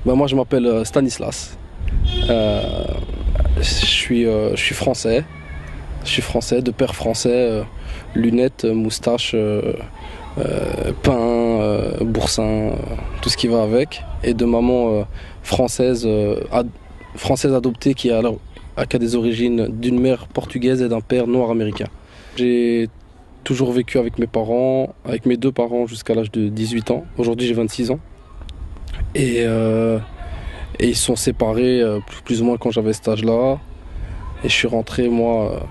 Moi, je m'appelle Stanislas. Je suis français. Je suis français, de père français, lunettes, moustache, pain, boursin, tout ce qui va avec. Et de maman française, française adoptée qui a des origines d'une mère portugaise et d'un père noir américain. J'ai toujours vécu avec mes parents, avec mes deux parents jusqu'à l'âge de 18 ans. Aujourd'hui, j'ai 26 ans. Et, euh, et ils se sont séparés plus ou moins quand j'avais cet âge-là. Et je suis rentré, moi.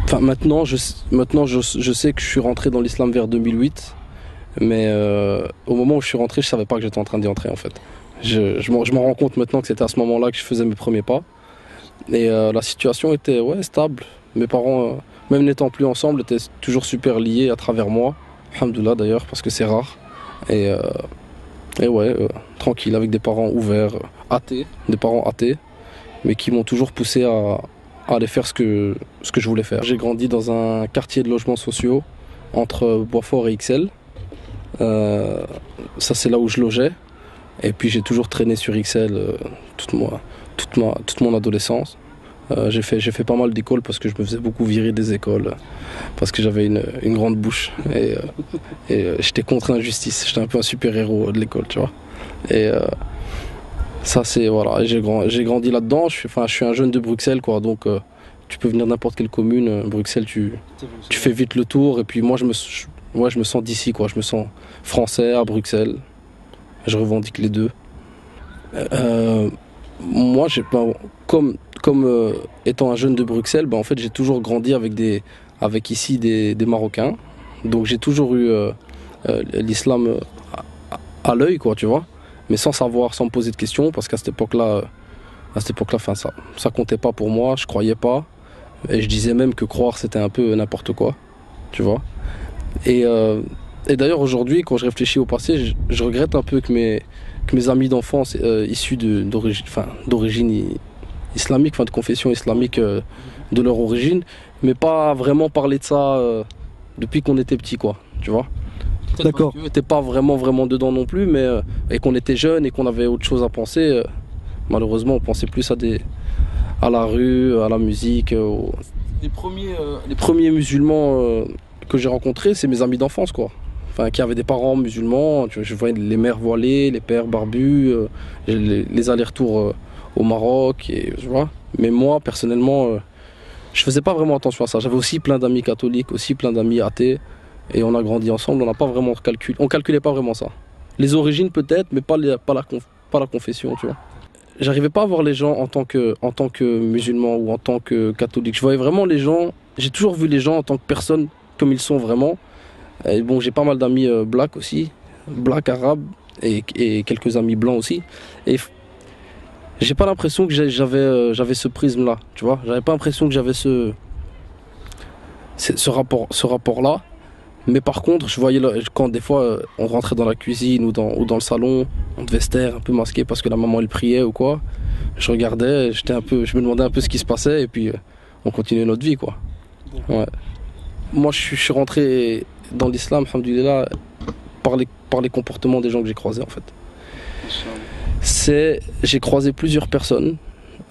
Enfin, maintenant je sais que je suis rentré dans l'islam vers 2008. Mais au moment où je suis rentré, je savais pas que j'étais en train d'y entrer en fait. Je m'en rends compte maintenant que c'était à ce moment-là que je faisais mes premiers pas. Et la situation était ouais, stable. Mes parents, même n'étant plus ensemble, étaient toujours super liés à travers moi. Alhamdoulilah d'ailleurs, parce que c'est rare. Et, euh, et ouais, tranquille, avec des parents ouverts, athées, des parents athées, mais qui m'ont toujours poussé à aller faire ce que je voulais faire. J'ai grandi dans un quartier de logements sociaux entre Boisfort et Ixelles. Euh, Ça, c'est là où je logeais. Et puis j'ai toujours traîné sur Ixelles toute mon adolescence. J'ai fait pas mal d'écoles parce que je me faisais beaucoup virer des écoles parce que j'avais une grande bouche et j'étais contre l'injustice. J'étais un peu un super-héros de l'école, tu vois. Et ça, c'est voilà. J'ai grandi là-dedans. Je suis un jeune de Bruxelles, quoi. Donc tu peux venir de n'importe quelle commune. Bruxelles, tu fais vite le tour. Et puis moi, ouais, je me sens d'ici, quoi. Je me sens français à Bruxelles. Je revendique les deux. Euh, Moi, j'ai pas, comme étant un jeune de Bruxelles, en fait, j'ai toujours grandi avec ici des Marocains. Donc j'ai toujours eu l'islam à l'œil, quoi, tu vois. Mais sans savoir, sans me poser de questions, parce qu'à cette époque-là, enfin, ça comptait pas pour moi. Je croyais pas, et je disais même que croire c'était un peu n'importe quoi, tu vois. Et, euh, et d'ailleurs aujourd'hui, quand je réfléchis au passé, je regrette un peu que mes amis d'enfance issus d'origine islamique, enfin de confession islamique de leur origine, mais pas vraiment parler de ça depuis qu'on était petit, quoi, tu vois. Peut-être parce D'accord. qu'eux n'étaient pas vraiment dedans non plus, mais et qu'on était jeunes et qu'on avait autre chose à penser. Malheureusement, on pensait plus à la rue, à la musique. Les premiers musulmans que j'ai rencontrés, c'est mes amis d'enfance, quoi. Enfin, qui avaient des parents musulmans. Je voyais les mères voilées, les pères barbus, les allers-retours au Maroc, et, tu vois. Mais moi, personnellement, je faisais pas vraiment attention à ça. J'avais aussi plein d'amis catholiques, aussi plein d'amis athées, et on a grandi ensemble. On n'a pas vraiment calculé. On calculait pas vraiment ça. Les origines peut-être, mais pas la confession, tu vois. J'arrivais pas à voir les gens en tant que musulmans ou en tant que catholiques. Je voyais vraiment les gens, j'ai toujours vu les gens en tant que personnes comme ils sont vraiment. Et bon, j'ai pas mal d'amis blacks aussi, blacks arabes et quelques amis blancs aussi. Et j'ai pas l'impression que j'avais ce prisme-là, tu vois. J'avais pas l'impression que j'avais ce rapport-là. Mais par contre, je voyais quand des fois on rentrait dans la cuisine ou dans le salon, on devait se taire un peu masqué parce que la maman elle priait ou quoi. Je regardais, je me demandais un peu ce qui se passait et puis on continuait notre vie, quoi. Ouais. Moi je suis rentré dans l'islam, alhamdoulilah, par les comportements des gens que j'ai croisés en fait. J'ai croisé plusieurs personnes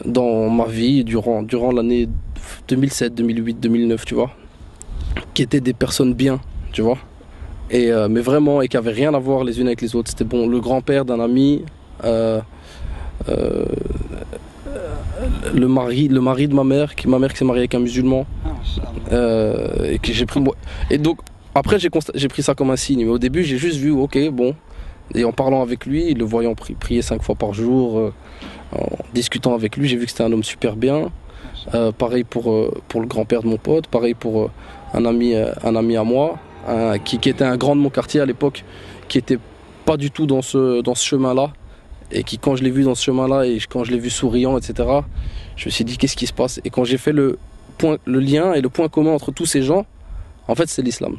dans ma vie durant l'année 2007, 2008, 2009, tu vois, qui étaient des personnes bien, tu vois. Mais vraiment, et qui n'avaient rien à voir les unes avec les autres. C'était bon, le grand-père d'un ami, euh, euh, le mari de ma mère qui s'est mariée avec un musulman, et que j'ai pris. Et donc, après, j'ai pris ça comme un signe. Mais au début, j'ai juste vu, ok, bon. Et en parlant avec lui, le voyant prier 5 fois par jour, en discutant avec lui, j'ai vu que c'était un homme super bien. Pareil pour le grand-père de mon pote, pareil pour un ami à moi, qui était un grand de mon quartier à l'époque, qui était pas du tout dans ce chemin-là, et qui, quand je l'ai vu dans ce chemin-là, et quand je l'ai vu souriant, etc., je me suis dit, qu'est-ce qui se passe? Et quand j'ai fait le lien et le point commun entre tous ces gens, en fait, c'est l'islam.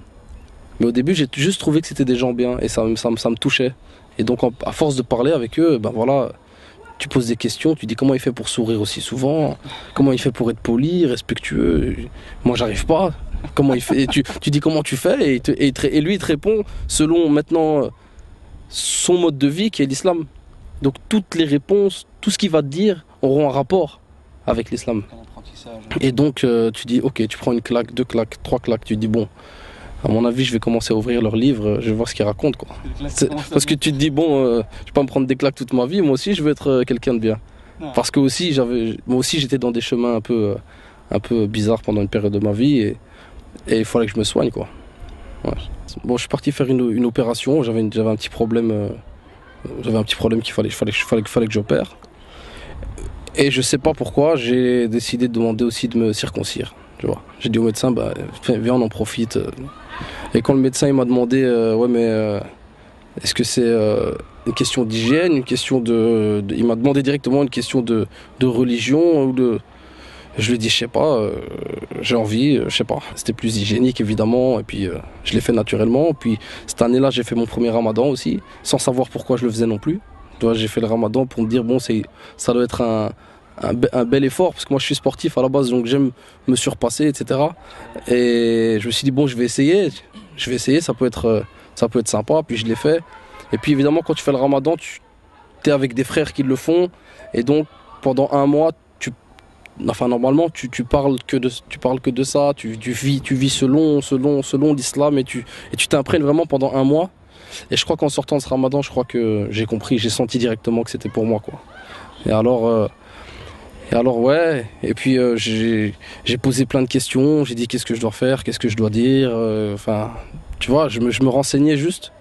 Mais au début, j'ai juste trouvé que c'était des gens bien, et ça me touchait. Et donc, à force de parler avec eux, ben voilà, tu poses des questions, tu dis comment il fait pour sourire aussi souvent, comment il fait pour être poli, respectueux. Moi, j'arrive pas. Comment il fait? Et tu dis comment tu fais, et lui, il te répond selon maintenant son mode de vie qui est l'islam. Donc toutes les réponses, tout ce qu'il va te dire auront un rapport avec l'islam. Et donc tu dis ok, tu prends une claque, deux claques, trois claques, tu dis bon, à mon avis je vais commencer à ouvrir leurs livres, je vais voir ce qu'ils racontent quoi. Parce que tu te dis bon, je vais pas me prendre des claques toute ma vie, moi aussi je veux être quelqu'un de bien. Parce que aussi moi aussi j'étais dans des chemins un peu bizarres pendant une période de ma vie et il fallait que je me soigne quoi. Ouais. Bon, je suis parti faire une opération, j'avais un petit problème. J'avais un petit problème qu'il fallait que j'opère. Et je sais pas pourquoi, j'ai décidé de demander aussi de me circoncire. Tu vois. J'ai dit au médecin, bah, viens, on en profite. Et quand le médecin il m'a demandé, ouais, mais est-ce que c'est une question d'hygiène, une question il m'a demandé directement une question de religion ou de. Je lui ai dit, je sais pas, j'ai envie, je sais pas. C'était plus hygiénique évidemment, et puis je l'ai fait naturellement. Puis cette année-là, j'ai fait mon premier ramadan aussi, sans savoir pourquoi je le faisais non plus. Tu vois, j'ai fait le ramadan pour me dire, bon, ça doit être un bel effort, parce que moi je suis sportif à la base, donc j'aime me surpasser, etc. Et je me suis dit, bon, je vais essayer, ça peut être sympa, puis je l'ai fait. Et puis évidemment, quand tu fais le ramadan, tu es avec des frères qui le font, et donc pendant un mois, enfin, normalement, tu parles que de ça, tu vis selon l'islam et tu t'imprègnes vraiment pendant un mois. Et je crois qu'en sortant de ce ramadan, je crois que j'ai compris, j'ai senti directement que c'était pour moi, quoi. Et alors ouais, et puis j'ai posé plein de questions, j'ai dit qu'est-ce que je dois faire, qu'est-ce que je dois dire, enfin, tu vois, je me renseignais juste.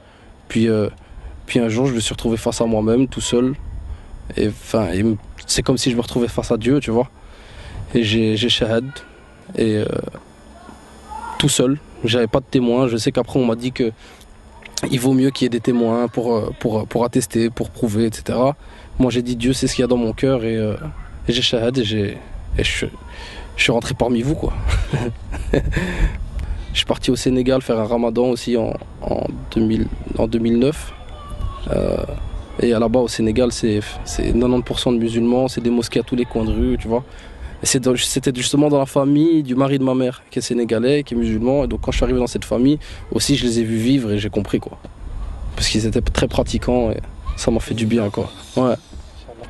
Puis un jour, je me suis retrouvé face à moi-même, tout seul. Et enfin, c'est comme si je me retrouvais face à Dieu, tu vois. Et j'ai shahad et tout seul, j'avais pas de témoins. Je sais qu'après on m'a dit que il vaut mieux qu'il y ait des témoins pour attester, pour prouver, etc. Moi j'ai dit Dieu sait ce qu'il y a dans mon cœur et j'ai shahad et je suis rentré parmi vous quoi. Je suis parti au Sénégal faire un ramadan aussi en 2009. Et là-bas au Sénégal c'est 90% de musulmans, c'est des mosquées à tous les coins de rue, tu vois. C'était justement dans la famille du mari de ma mère, qui est sénégalais, qui est musulman. Et donc quand je suis arrivé dans cette famille, aussi je les ai vus vivre et j'ai compris quoi. Parce qu'ils étaient très pratiquants et ça m'a fait du bien quoi. Ouais.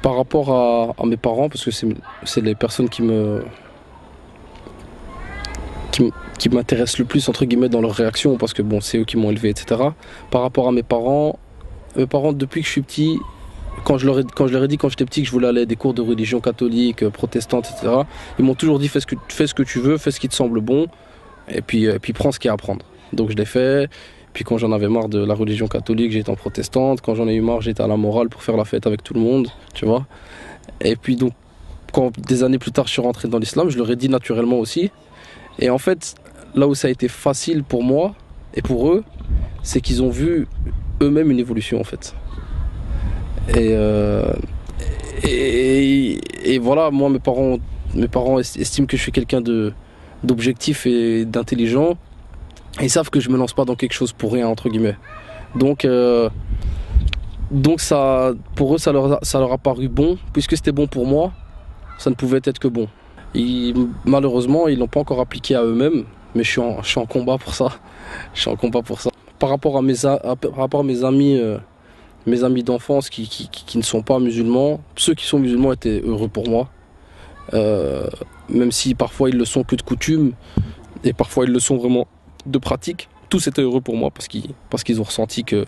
Par rapport à mes parents, parce que c'est les personnes qui m'intéressent le plus entre guillemets dans leur réaction, parce que bon c'est eux qui m'ont élevé, etc. Par rapport à mes parents depuis que je suis petit, quand je leur ai dit quand j'étais petit que je voulais aller à des cours de religion catholique, protestante, etc., ils m'ont toujours dit fais ce que tu veux, fais ce qui te semble bon, et puis prends ce qu'il y a à prendre. Donc je l'ai fait, puis quand j'en avais marre de la religion catholique, j'étais en protestante, quand j'en ai eu marre, j'étais à la morale pour faire la fête avec tout le monde, tu vois. Et puis donc, quand des années plus tard je suis rentré dans l'islam, je leur ai dit naturellement aussi. Et en fait, là où ça a été facile pour moi et pour eux, c'est qu'ils ont vu eux-mêmes une évolution en fait. Et voilà, moi mes parents estiment que je suis quelqu'un d'objectif et d'intelligent. Ils savent que je me lance pas dans quelque chose pour rien entre guillemets. Donc ça, pour eux ça leur a paru bon, puisque c'était bon pour moi, ça ne pouvait être que bon. Malheureusement ils l'ont pas encore appliqué à eux-mêmes, mais je suis en combat pour ça. Je suis en combat pour ça. Par rapport à mes amis. Mes amis d'enfance qui ne sont pas musulmans, ceux qui sont musulmans étaient heureux pour moi. Même si parfois ils le sont que de coutume, et parfois ils le sont vraiment de pratique. Tous étaient heureux pour moi parce qu'ils ont ressenti que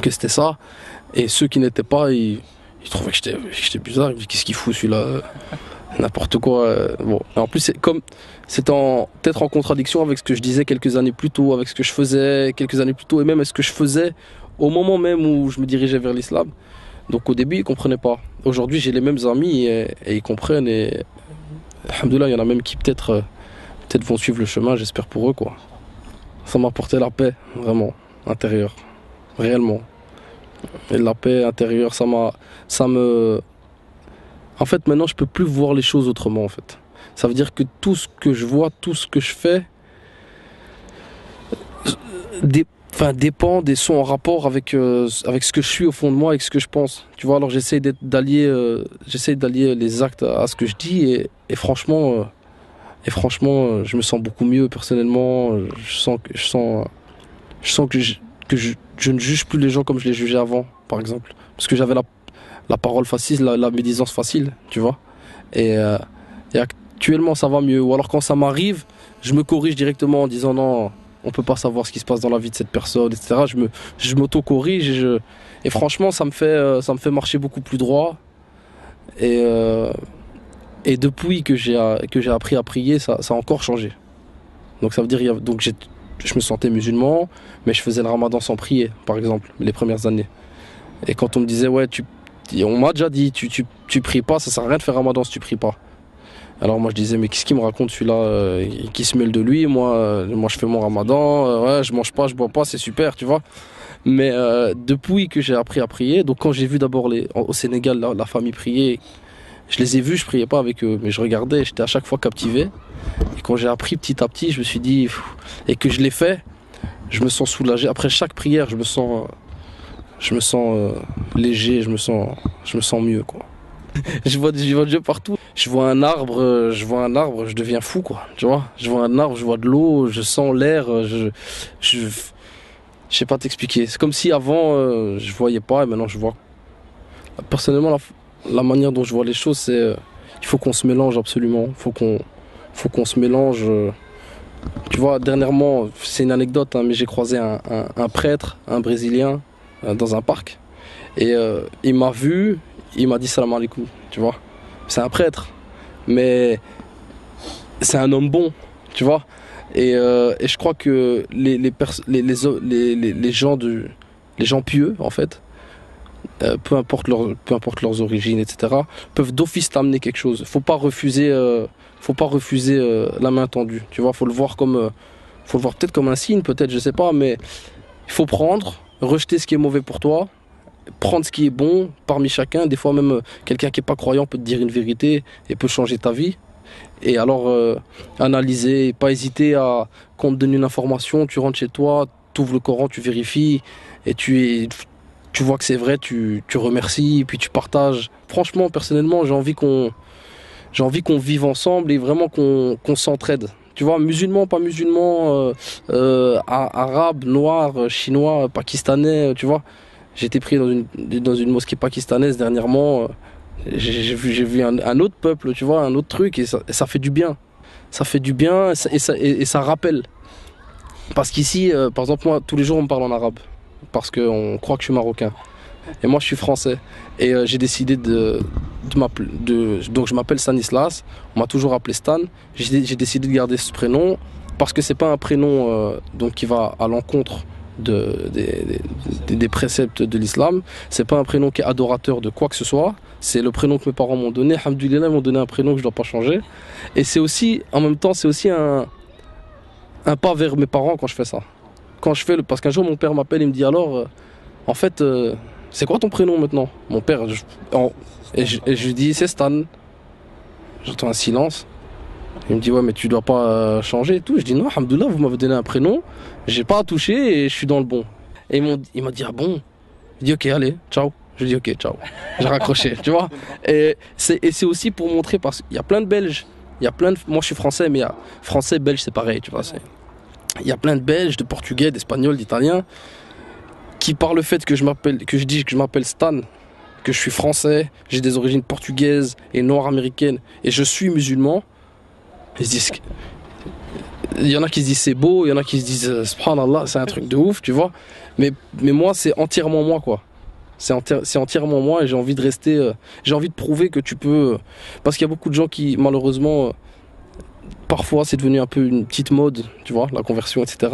c'était ça. Et ceux qui n'étaient pas, ils trouvaient que j'étais bizarre. Ils me disaient qu'est-ce qu'il fout celui-là, n'importe quoi. Bon. Et en plus, c'est peut-être en contradiction avec ce que je disais quelques années plus tôt, avec ce que je faisais quelques années plus tôt, et même avec ce que je faisais au moment même où je me dirigeais vers l'islam. Donc au début, ils ne comprenaient pas. Aujourd'hui, j'ai les mêmes amis et ils comprennent. Et alhamdoulilah, il y en a même qui peut-être vont suivre le chemin, j'espère pour eux, quoi. Ça m'a apporté la paix, vraiment, intérieure, réellement. Et la paix intérieure, En fait, maintenant, je peux plus voir les choses autrement, en fait. Ça veut dire que tout ce que je vois, tout ce que je fais, dépend des sons en rapport avec ce que je suis au fond de moi, avec ce que je pense. Tu vois, alors j'essaie d'allier les actes à ce que je dis et franchement, je me sens beaucoup mieux personnellement. Je sens que je ne juge plus les gens comme je les jugeais avant, par exemple. Parce que la parole facile, la médisance facile, tu vois. Et actuellement, ça va mieux. Ou alors quand ça m'arrive, je me corrige directement en disant non, on peut pas savoir ce qui se passe dans la vie de cette personne, etc. Je m'auto-corrige et franchement, ça me fait marcher beaucoup plus droit. Et, et depuis que j'ai appris à prier, ça a encore changé. Donc ça veut dire, je me sentais musulman, mais je faisais le ramadan sans prier, par exemple, les premières années. Et quand on me disait, ouais, on m'a déjà dit, tu pries pas, ça sert à rien de faire ramadan si tu pries pas. Alors moi je disais, mais qu'est-ce qu'il me raconte celui-là qui se mêle de lui, moi je fais mon ramadan, ouais, je mange pas, je bois pas, c'est super, tu vois. Mais depuis que j'ai appris à prier, donc quand j'ai vu d'abord au Sénégal la famille prier, je les ai vus, je priais pas avec eux, mais je regardais, j'étais à chaque fois captivé. Et quand j'ai appris petit à petit, je me suis dit, et que je l'ai fait, je me sens soulagé. Après chaque prière, je me sens léger, je me sens mieux, quoi. Je vois Dieu partout. Je vois un arbre, je deviens fou, quoi. Tu vois, je vois un arbre, je vois de l'eau, je sens l'air, je sais pas t'expliquer. C'est comme si avant je voyais pas et maintenant je vois. Personnellement, la manière dont je vois les choses, c'est il faut qu'on se mélange absolument. Faut qu'on se mélange. Tu vois, dernièrement, c'est une anecdote, hein, mais j'ai croisé un prêtre, un Brésilien, dans un parc. Et il m'a vu, il m'a dit salam alaikum, tu vois. C'est un prêtre, mais c'est un homme bon, tu vois. Et je crois que les gens pieux, en fait, peu importe leurs origines, etc., peuvent d'office t'amener quelque chose. Faut pas refuser la main tendue. Tu vois, faut le voir peut-être comme un signe, peut-être, je sais pas, mais il faut prendre, rejeter ce qui est mauvais pour toi, prendre ce qui est bon parmi chacun. Des fois même quelqu'un qui est pas croyant peut te dire une vérité et peut changer ta vie. Et alors analyser, pas hésiter à quand on te donne une information, tu rentres chez toi, tu ouvres le Coran, tu vérifies et tu vois que c'est vrai, tu remercies, puis tu partages. Franchement, personnellement, j'ai envie qu'on vive ensemble et vraiment qu'on s'entraide. Tu vois, musulmans, pas musulmans, arabes, noirs, chinois, pakistanais, tu vois. J'ai été pris dans une mosquée pakistanaise dernièrement. J'ai vu un autre peuple, tu vois, un autre truc, et ça fait du bien. Ça fait du bien et ça rappelle. Parce qu'ici, par exemple, moi, tous les jours, on me parle en arabe. Parce qu'on croit que je suis marocain. Et moi, je suis français. Et j'ai décidé donc je m'appelle Stanislas. On m'a toujours appelé Stan. J'ai décidé de garder ce prénom parce que c'est pas un prénom donc qui va à l'encontre des préceptes de l'islam. C'est pas un prénom qui est adorateur de quoi que ce soit. C'est le prénom que mes parents m'ont donné. Alhamdoulilah, ils m'ont donné un prénom que je dois pas changer. Et c'est aussi, en même temps, c'est aussi un pas vers mes parents quand je fais ça. Parce qu'un jour mon père m'appelle et me dit alors, en fait, c'est quoi ton prénom maintenant? Mon père, et je lui dis c'est Stan. J'entends un silence. Il me dit ouais mais tu dois pas changer et tout. Je dis non, alhamdoulilah, vous m'avez donné un prénom, j'ai pas à toucher et je suis dans le bon. Et il m'a dit ah bon? Il dit ok allez, ciao. Je dis ok ciao. J'ai raccroché, tu vois. Et c'est aussi pour montrer parce qu'il y a plein de Belges, moi je suis français mais il y a français, belge c'est pareil, tu vois. Il y a plein de Belges, de Portugais, d'Espagnols, d'Italiens qui par le fait que je dis que je m'appelle Stan, que je suis français, j'ai des origines portugaises et nord-américaines et je suis musulman, ils se disent, il y en a qui se disent c'est beau, il y en a qui se disent subhanallah, c'est un truc de ouf, tu vois. Mais moi c'est entièrement moi quoi. C'est entièrement moi et j'ai envie de rester, j'ai envie de prouver que tu peux, parce qu'il y a beaucoup de gens qui malheureusement parfois c'est devenu un peu une petite mode, tu vois, la conversion, etc.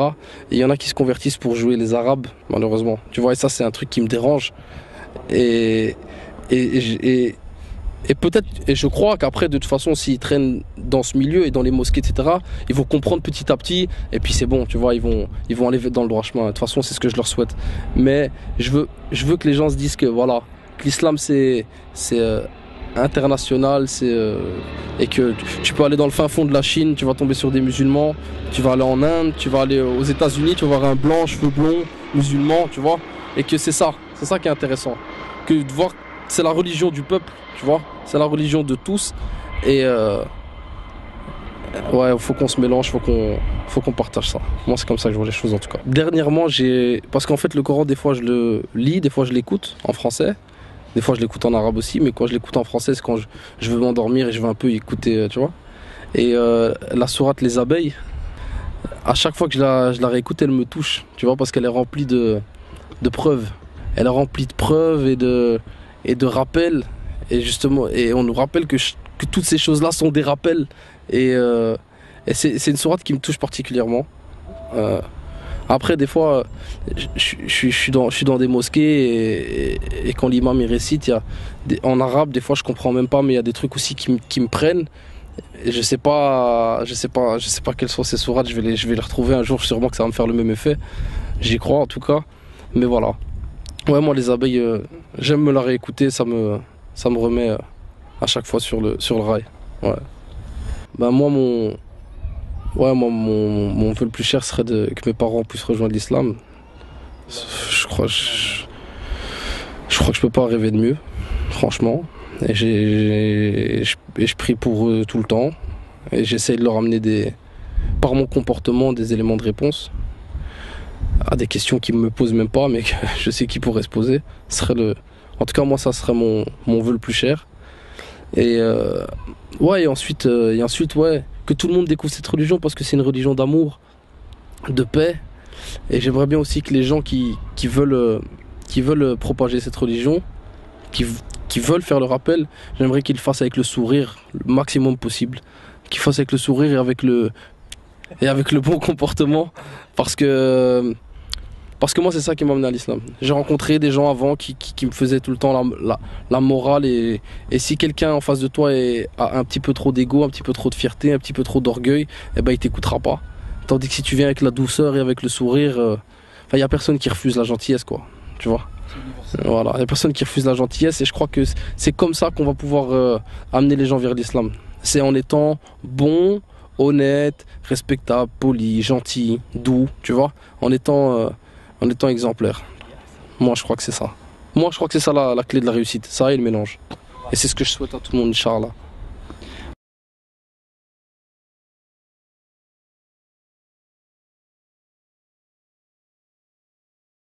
Et il y en a qui se convertissent pour jouer les arabes, malheureusement. Tu vois, et ça c'est un truc qui me dérange. Et peut-être, et je crois qu'après, de toute façon, s'ils traînent dans ce milieu et dans les mosquées, etc., ils vont comprendre petit à petit, et puis c'est bon, tu vois, ils vont aller dans le droit chemin. De toute façon, c'est ce que je leur souhaite. Mais je veux que les gens se disent que, voilà, que l'islam c'est international, et que tu peux aller dans le fin fond de la Chine, tu vas tomber sur des musulmans, tu vas aller en Inde, tu vas aller aux États-Unis, tu vas voir un blanc, cheveux blonds, musulman, tu vois, et que c'est ça qui est intéressant, que de voir c'est la religion du peuple, tu vois, c'est la religion de tous, et ouais, faut qu'on se mélange, faut qu'on partage ça. Moi c'est comme ça que je vois les choses en tout cas. Dernièrement parce qu'en fait le Coran des fois je le lis, des fois je l'écoute en français. Des fois je l'écoute en arabe aussi, mais quand je l'écoute en français, c'est quand je veux m'endormir et je veux un peu écouter, tu vois. Et la sourate Les Abeilles, à chaque fois que je la réécoute, elle me touche, tu vois, parce qu'elle est remplie de preuves. Elle est remplie de preuves et de rappels. Et justement, et on nous rappelle que toutes ces choses-là sont des rappels. Et c'est une sourate qui me touche particulièrement. Euh, Après, des fois, je suis dans des mosquées et quand l'imam il récite, en arabe, des fois je comprends même pas, mais il y a des trucs aussi qui me prennent. Et je sais pas quelles sont ces sourates, je vais les retrouver un jour, sûrement que ça va me faire le même effet. J'y crois en tout cas. Mais voilà. Ouais, moi les abeilles, j'aime me la réécouter, ça me remet à chaque fois sur le rail. Ouais. Bah mon vœu le plus cher serait que mes parents puissent rejoindre l'islam. Je crois, je crois que je peux pas rêver de mieux, franchement. Et je prie pour eux tout le temps. Et j'essaie de leur amener par mon comportement des éléments de réponse à des questions qu'ils me posent même pas, mais que je sais qu'ils pourraient se poser. En tout cas, moi, ça serait mon vœu le plus cher. Et ouais, et ensuite, ouais, que tout le monde découvre cette religion parce que c'est une religion d'amour, de paix. Et j'aimerais bien aussi que les gens qui veulent propager cette religion, qui veulent faire le rappel, j'aimerais qu'ils le fassent avec le sourire le maximum possible. Qu'ils fassent avec le sourire et avec le bon comportement. Parce que moi, c'est ça qui m'a amené à l'islam. J'ai rencontré des gens avant qui me faisaient tout le temps la morale. Et si quelqu'un en face de toi a un petit peu trop d'ego, un petit peu trop de fierté, un petit peu trop d'orgueil, eh ben, il t'écoutera pas. Tandis que si tu viens avec la douceur et avec le sourire, il n'y a personne qui refuse la gentillesse, quoi. Tu vois? Voilà, il n'y a personne qui refuse la gentillesse. Et je crois que c'est comme ça qu'on va pouvoir amener les gens vers l'islam. C'est en étant bon, honnête, respectable, poli, gentil, doux, tu vois? En étant exemplaire. Moi, je crois que c'est ça. Moi, je crois que c'est ça la clé de la réussite. Ça et le mélange. Et c'est ce que je souhaite à tout le monde, Inch'Allah.